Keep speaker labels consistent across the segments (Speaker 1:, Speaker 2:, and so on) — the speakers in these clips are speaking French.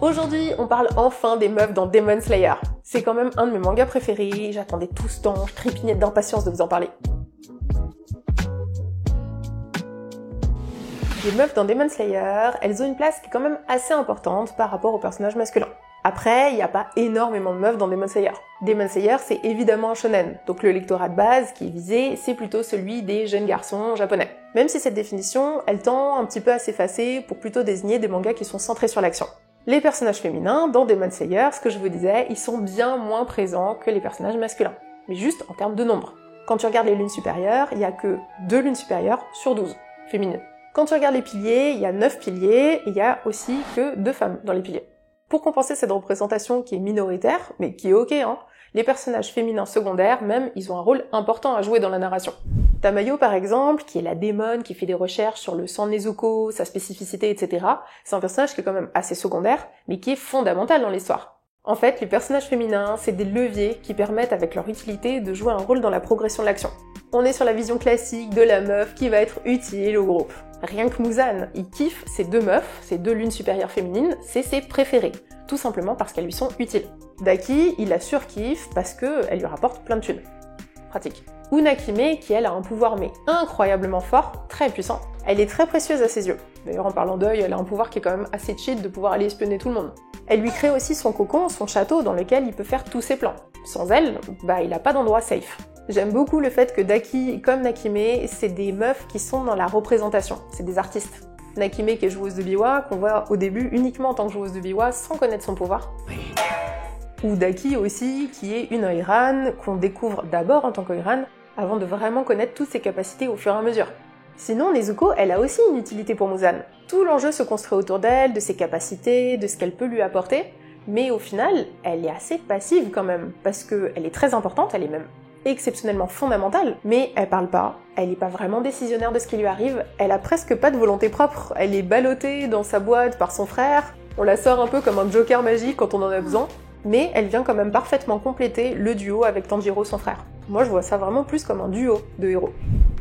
Speaker 1: Aujourd'hui, on parle enfin des meufs dans Demon Slayer. C'est quand même un de mes mangas préférés, j'attendais tout ce temps, je trépignais d'impatience de vous en parler. Les meufs dans Demon Slayer, elles ont une place qui est quand même assez importante par rapport aux personnages masculins. Après, il n'y a pas énormément de meufs dans Demon Slayer. Demon Slayer, c'est évidemment un shonen, donc le lectorat de base qui est visé, c'est plutôt celui des jeunes garçons japonais. Même si cette définition, elle tend un petit peu à s'effacer pour plutôt désigner des mangas qui sont centrés sur l'action. Les personnages féminins dans Demon Slayer, ce que je vous disais, ils sont bien moins présents que les personnages masculins, mais juste en termes de nombre. Quand tu regardes les lunes supérieures, il y a que 2 lunes supérieures sur 12 féminines. Quand tu regardes les piliers, il y a 9 piliers, et il y a aussi que 2 femmes dans les piliers. Pour compenser cette représentation qui est minoritaire, mais qui est ok, les personnages féminins secondaires, même, ils ont un rôle important à jouer dans la narration. T'as Mayo par exemple, qui est la démone, qui fait des recherches sur le sang de Nezuko, sa spécificité, etc. C'est un personnage qui est quand même assez secondaire, mais qui est fondamental dans l'histoire. En fait, les personnages féminins, c'est des leviers qui permettent avec leur utilité de jouer un rôle dans la progression de l'action. On est sur la vision classique de la meuf qui va être utile au groupe. Rien que Muzan, il kiffe ces 2 meufs, ces 2 lunes supérieures féminines, c'est ses préférées. Tout simplement parce qu'elles lui sont utiles. Daki, il la surkiffe parce qu'elle lui rapporte plein de thunes. Pratique. Ou Nakime, qui elle a un pouvoir mais incroyablement fort, très puissant. Elle est très précieuse à ses yeux. D'ailleurs en parlant d'œil, elle a un pouvoir qui est quand même assez cheat de pouvoir aller espionner tout le monde. Elle lui crée aussi son cocon, son château dans lequel il peut faire tous ses plans. Sans elle, il a pas d'endroit safe. J'aime beaucoup le fait que Daki, comme Nakime, c'est des meufs qui sont dans la représentation, c'est des artistes. Nakime qui est joueuse de biwa, qu'on voit au début uniquement en tant que joueuse de biwa sans connaître son pouvoir. Ou Daki aussi, qui est une Oiran, qu'on découvre d'abord en tant qu'Oiran, avant de vraiment connaître toutes ses capacités au fur et à mesure. Sinon, Nezuko, elle a aussi une utilité pour Muzan. Tout l'enjeu se construit autour d'elle, de ses capacités, de ce qu'elle peut lui apporter, mais au final, elle est assez passive quand même, parce qu'elle est très importante, elle est même exceptionnellement fondamentale, mais elle parle pas, elle est pas vraiment décisionnaire de ce qui lui arrive, elle a presque pas de volonté propre, elle est ballottée dans sa boîte par son frère, on la sort un peu comme un joker magique quand on en a besoin, mais elle vient quand même parfaitement compléter le duo avec Tanjiro son frère. Moi je vois ça vraiment plus comme un duo de héros.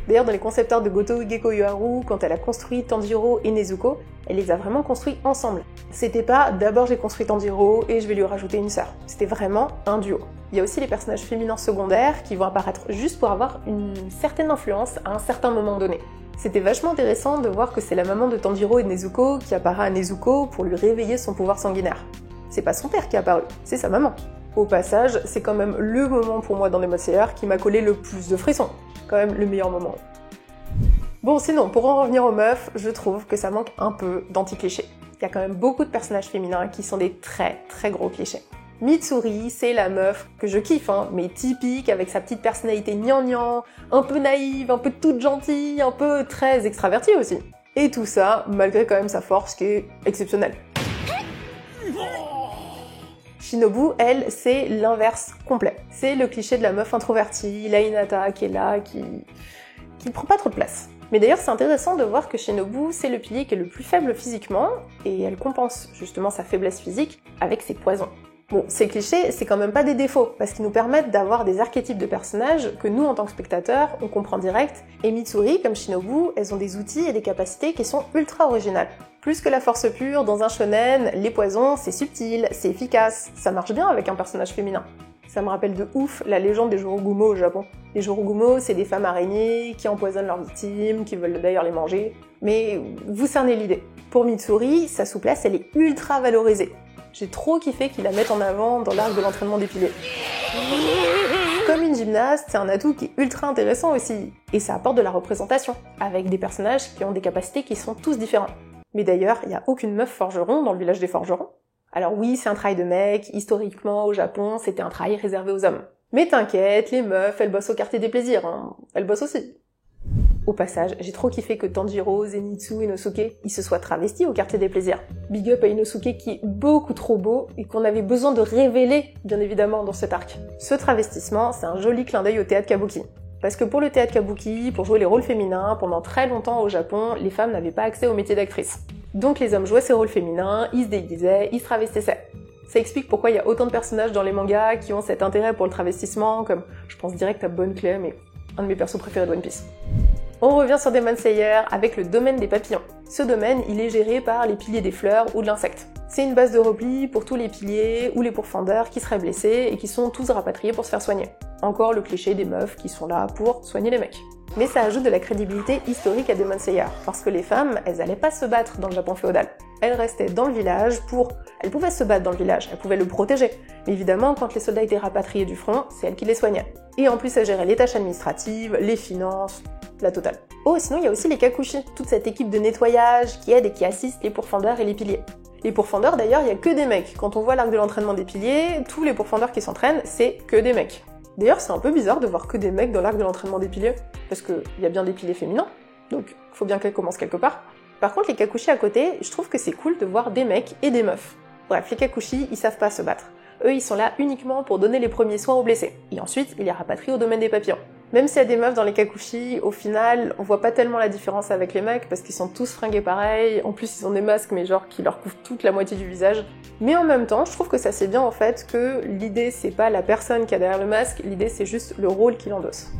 Speaker 1: D'ailleurs dans les concept art de Goto Ugeko Yoharu, quand elle a construit Tanjiro et Nezuko, elle les a vraiment construits ensemble. C'était pas d'abord j'ai construit Tanjiro et je vais lui rajouter une sœur. C'était vraiment un duo. Il y a aussi les personnages féminins secondaires qui vont apparaître juste pour avoir une certaine influence à un certain moment donné. C'était vachement intéressant de voir que c'est la maman de Tanjiro et de Nezuko qui apparaît à Nezuko pour lui réveiller son pouvoir sanguinaire. C'est pas son père qui est apparu, c'est sa maman. Au passage, c'est quand même le moment pour moi dans Demon Slayer qui m'a collé le plus de frissons. Quand même le meilleur moment. Bon, sinon, pour en revenir aux meufs, je trouve que ça manque un peu d'anti-clichés. Il y a quand même beaucoup de personnages féminins qui sont des très très gros clichés. Mitsuri, c'est la meuf que je kiffe, mais typique, avec sa petite personnalité gnangnan, un peu naïve, un peu toute gentille, un peu très extravertie aussi. Et tout ça, malgré quand même sa force qui est exceptionnelle. Shinobu, elle, c'est l'inverse complet. C'est le cliché de la meuf introvertie, la Hinata qui est là, qui prend pas trop de place. Mais d'ailleurs, c'est intéressant de voir que Shinobu, c'est le pilier qui est le plus faible physiquement, et elle compense justement sa faiblesse physique avec ses poisons. Bon, ces clichés, c'est quand même pas des défauts, parce qu'ils nous permettent d'avoir des archétypes de personnages que nous, en tant que spectateurs, on comprend direct, et Mitsuri, comme Shinobu, elles ont des outils et des capacités qui sont ultra originales. Plus que la force pure, dans un shonen, les poisons, c'est subtil, c'est efficace, ça marche bien avec un personnage féminin. Ça me rappelle de ouf la légende des Jorogumo au Japon. Les Jorogumo, c'est des femmes araignées qui empoisonnent leurs victimes, qui veulent d'ailleurs les manger. Mais vous cernez l'idée. Pour Mitsuri, sa souplesse, elle est ultra valorisée. J'ai trop kiffé qu'ils la mettent en avant dans l'arc de l'entraînement des piliers. Comme une gymnaste, c'est un atout qui est ultra intéressant aussi. Et ça apporte de la représentation, avec des personnages qui ont des capacités qui sont tous différents. Mais d'ailleurs, il n'y a aucune meuf forgeron dans le village des forgerons. Alors oui, c'est un travail de mec, historiquement au Japon, c'était un travail réservé aux hommes. Mais t'inquiète, les meufs, elles bossent au quartier des plaisirs, elles bossent aussi. Au passage, j'ai trop kiffé que Tanjiro, Zenitsu, Inosuke, ils se soient travestis au quartier des plaisirs. Big up à Inosuke qui est beaucoup trop beau et qu'on avait besoin de révéler, bien évidemment, dans cet arc. Ce travestissement, c'est un joli clin d'œil au théâtre kabuki. Parce que pour le théâtre kabuki, pour jouer les rôles féminins, pendant très longtemps au Japon, les femmes n'avaient pas accès au métier d'actrice. Donc les hommes jouaient ces rôles féminins, ils se déguisaient, ils se travestissaient. Ça explique pourquoi il y a autant de personnages dans les mangas qui ont cet intérêt pour le travestissement, comme je pense direct à Bonne Clay, mais un de mes persos préférés de One Piece. On revient sur Demon Slayer avec le domaine des papillons. Ce domaine, il est géré par les piliers des fleurs ou de l'insecte. C'est une base de repli pour tous les piliers ou les pourfendeurs qui seraient blessés et qui sont tous rapatriés pour se faire soigner. Encore le cliché des meufs qui sont là pour soigner les mecs. Mais ça ajoute de la crédibilité historique à Demon Slayer, parce que les femmes, elles allaient pas se battre dans le Japon féodal. Elles restaient dans le village Elles pouvaient se battre dans le village, elles pouvaient le protéger. Mais évidemment, quand les soldats étaient rapatriés du front, c'est elles qui les soignaient. Et en plus, elles géraient les tâches administratives, les finances, la totale. Oh, sinon il y a aussi les kakushi, toute cette équipe de nettoyage qui aide et qui assiste les pourfendeurs et les piliers. Les pourfendeurs d'ailleurs, il y a que des mecs. Quand on voit l'arc de l'entraînement des piliers, tous les pourfendeurs qui s'entraînent, c'est que des mecs. D'ailleurs, c'est un peu bizarre de voir que des mecs dans l'arc de l'entraînement des piliers, parce qu'il y a bien des piliers féminins, donc faut bien qu'elles commencent quelque part. Par contre, les kakushi à côté, je trouve que c'est cool de voir des mecs et des meufs. Bref, les kakushi, ils savent pas se battre. Eux, ils sont là uniquement pour donner les premiers soins aux blessés, et ensuite, ils les rapatrient au domaine des papillons. Même s'il y a des meufs dans les kakushi, au final, on voit pas tellement la différence avec les mecs parce qu'ils sont tous fringués pareil, en plus ils ont des masques mais genre qui leur couvrent toute la moitié du visage. Mais en même temps, je trouve que ça c'est bien en fait que l'idée c'est pas la personne qui a derrière le masque, l'idée c'est juste le rôle qu'il endosse.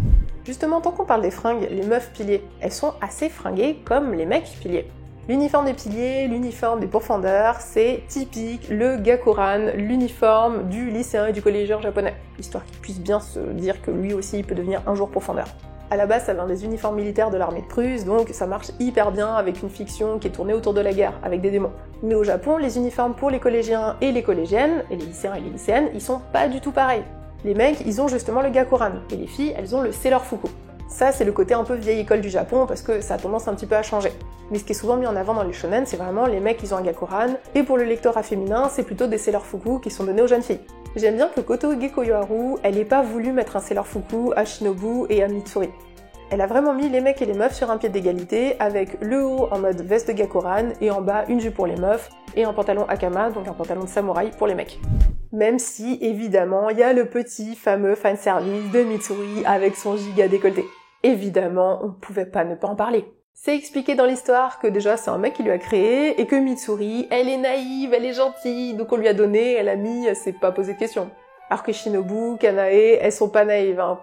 Speaker 1: Justement, tant qu'on parle des fringues, les meufs piliers, elles sont assez fringuées comme les mecs piliers. L'uniforme des piliers, l'uniforme des pourfendeurs, c'est typique le Gakuran, l'uniforme du lycéen et du collégien japonais, histoire qu'il puisse bien se dire que lui aussi il peut devenir un jour pourfendeur. À la base, ça vient des uniformes militaires de l'armée de Prusse, donc ça marche hyper bien avec une fiction qui est tournée autour de la guerre, avec des démons. Mais au Japon, les uniformes pour les collégiens et les collégiennes, et les lycéens et les lycéennes, ils sont pas du tout pareils. Les mecs, ils ont justement le Gakuran, et les filles, elles ont le Sailor Fuku. Ça, c'est le côté un peu vieille école du Japon, parce que ça a tendance un petit peu à changer. Mais ce qui est souvent mis en avant dans les shonen, c'est vraiment les mecs, ils ont un Gakuran, et pour le lectorat féminin, c'est plutôt des Sailor Fuku qui sont donnés aux jeunes filles. J'aime bien que Koto Gekoyoharu, elle ait pas voulu mettre un Sailor Fuku à Shinobu et à Mitsuri. Elle a vraiment mis les mecs et les meufs sur un pied d'égalité, avec le haut en mode veste de Gakuran, et en bas une jupe pour les meufs, et un pantalon Hakama, donc un pantalon de samouraï pour les mecs. Même si, évidemment, il y a le petit fameux fanservice de Mitsuri avec son giga décolleté. Évidemment, on pouvait pas ne pas en parler. C'est expliqué dans l'histoire que déjà c'est un mec qui lui a créé, et que Mitsuri, elle est naïve, elle est gentille, donc on lui a donné, elle a mis, elle s'est pas posé de questions. Alors que Shinobu, Kanae, elles sont pas naïves, hein.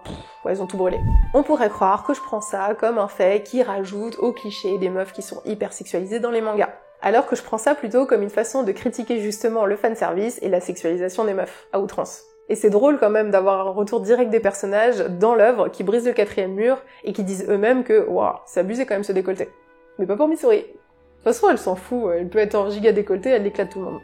Speaker 1: Elles ont tout brûlé. On pourrait croire que je prends ça comme un fait qui rajoute au cliché des meufs qui sont hyper sexualisées dans les mangas. Alors que je prends ça plutôt comme une façon de critiquer justement le fanservice et la sexualisation des meufs, à outrance. Et c'est drôle quand même d'avoir un retour direct des personnages dans l'œuvre qui brisent le quatrième mur et qui disent eux-mêmes que waouh, c'est abusé quand même ce décolleté. Mais pas pour Mitsuri. De toute façon, elle s'en fout, elle peut être en giga décolleté, elle éclate tout le monde.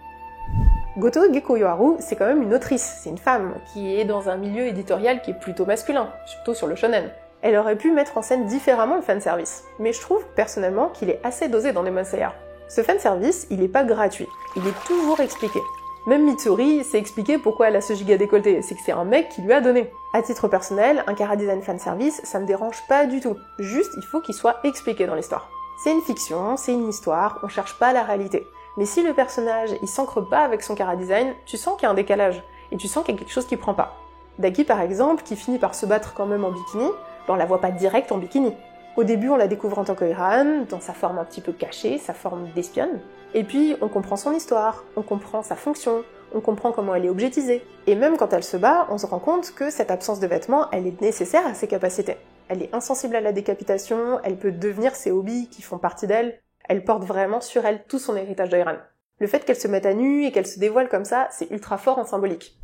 Speaker 1: Goto Gekoyoharu, c'est quand même une autrice, c'est une femme, qui est dans un milieu éditorial qui est plutôt masculin, surtout sur le shonen. Elle aurait pu mettre en scène différemment le fanservice, mais je trouve personnellement qu'il est assez dosé dans Demon Slayer. Ce fanservice, il est pas gratuit, il est toujours expliqué. Même Mitsuri s'est expliqué pourquoi elle a ce giga décolleté, c'est que c'est un mec qui lui a donné. À titre personnel, un chara-design fanservice, ça me dérange pas du tout, juste il faut qu'il soit expliqué dans l'histoire. C'est une fiction, c'est une histoire, on cherche pas la réalité. Mais si le personnage, il s'ancre pas avec son chara-design, tu sens qu'il y a un décalage, et tu sens qu'il y a quelque chose qui prend pas. Daki par exemple, qui finit par se battre quand même en bikini, on la voit pas direct en bikini. Au début, on la découvre en tant qu'Iran, dans sa forme un petit peu cachée, sa forme d'espionne. Et puis, on comprend son histoire, on comprend sa fonction, on comprend comment elle est objetisée. Et même quand elle se bat, on se rend compte que cette absence de vêtements, elle est nécessaire à ses capacités. Elle est insensible à la décapitation, elle peut devenir ses hobbies qui font partie d'elle, elle porte vraiment sur elle tout son héritage d'Iran. Le fait qu'elle se mette à nu et qu'elle se dévoile comme ça, c'est ultra fort en symbolique.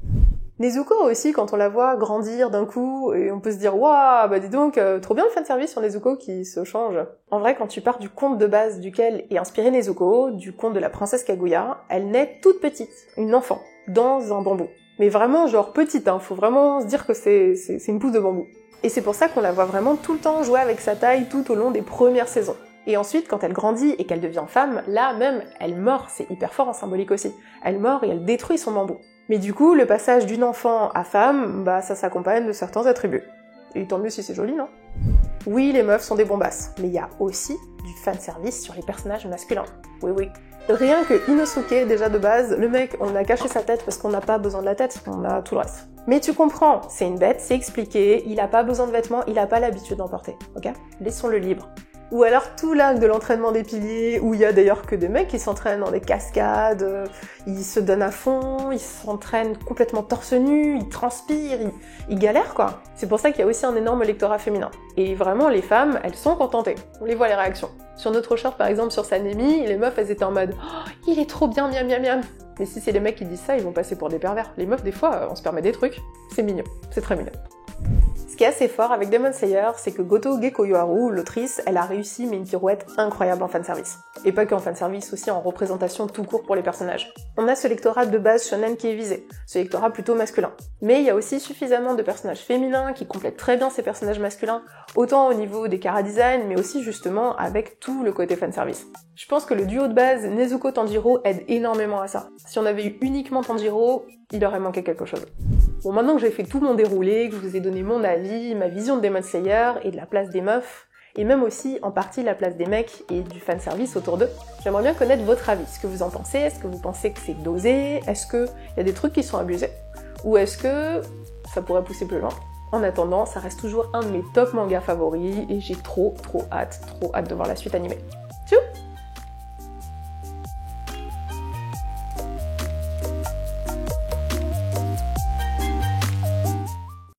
Speaker 1: Nezuko aussi, quand on la voit grandir d'un coup, et on peut se dire « Waouh, bah dis donc, trop bien le fanservice sur Nezuko qui se change ». En vrai, quand tu pars du conte de base duquel est inspiré Nezuko, du conte de la princesse Kaguya, elle naît toute petite, une enfant, dans un bambou. Mais vraiment genre petite, hein, faut vraiment se dire que c'est une pousse de bambou. Et c'est pour ça qu'on la voit vraiment tout le temps jouer avec sa taille tout au long des premières saisons. Et ensuite, quand elle grandit et qu'elle devient femme, là même, elle mord, c'est hyper fort en symbolique aussi. Elle mord et elle détruit son bambou. Mais du coup, le passage d'une enfant à femme, bah ça s'accompagne de certains attributs. Et tant mieux si c'est joli, non? Oui, les meufs sont des bombasses, mais il y a aussi du fanservice sur les personnages masculins. Oui, oui. Rien que Inosuke, déjà de base, le mec, on a caché sa tête parce qu'on n'a pas besoin de la tête, on a tout le reste. Mais tu comprends, c'est une bête, c'est expliqué, il a pas besoin de vêtements, il a pas l'habitude d'en porter, ok? Laissons-le libre. Ou alors tout l'arc de l'entraînement des piliers, où il y a d'ailleurs que des mecs qui s'entraînent dans des cascades, ils se donnent à fond, ils s'entraînent complètement torse nu, ils transpirent, ils galèrent quoi. C'est pour ça qu'il y a aussi un énorme lectorat féminin. Et vraiment les femmes, elles sont contentées, on les voit les réactions. Sur notre short par exemple, sur Sanemi, les meufs elles étaient en mode oh, il est trop bien, miam miam miam. Mais si c'est les mecs qui disent ça, ils vont passer pour des pervers. Les meufs des fois, on se permet des trucs, c'est mignon, c'est très mignon. Ce qui est assez fort avec Demon Slayer, c'est que Goto Gekoyoharu, l'autrice, elle a réussi mais une pirouette incroyable en fanservice. Et pas qu'en fanservice, aussi en représentation tout court pour les personnages. On a ce lectorat de base shonen qui est visé, ce lectorat plutôt masculin. Mais il y a aussi suffisamment de personnages féminins qui complètent très bien ces personnages masculins, autant au niveau des chara-design, mais aussi justement avec tout le côté fanservice. Je pense que le duo de base Nezuko-Tanjiro aide énormément à ça. Si on avait eu uniquement Tanjiro, il aurait manqué quelque chose. Bon, maintenant que j'ai fait tout mon déroulé, que je vous ai donné mon avis, ma vision de Demon Slayer et de la place des meufs, et même aussi en partie la place des mecs et du fanservice autour d'eux, j'aimerais bien connaître votre avis, ce que vous en pensez, est-ce que vous pensez que c'est dosé, est-ce qu'il y a des trucs qui sont abusés, ou est-ce que ça pourrait pousser plus loin. En attendant, ça reste toujours un de mes top mangas favoris, et j'ai trop hâte de voir la suite animée.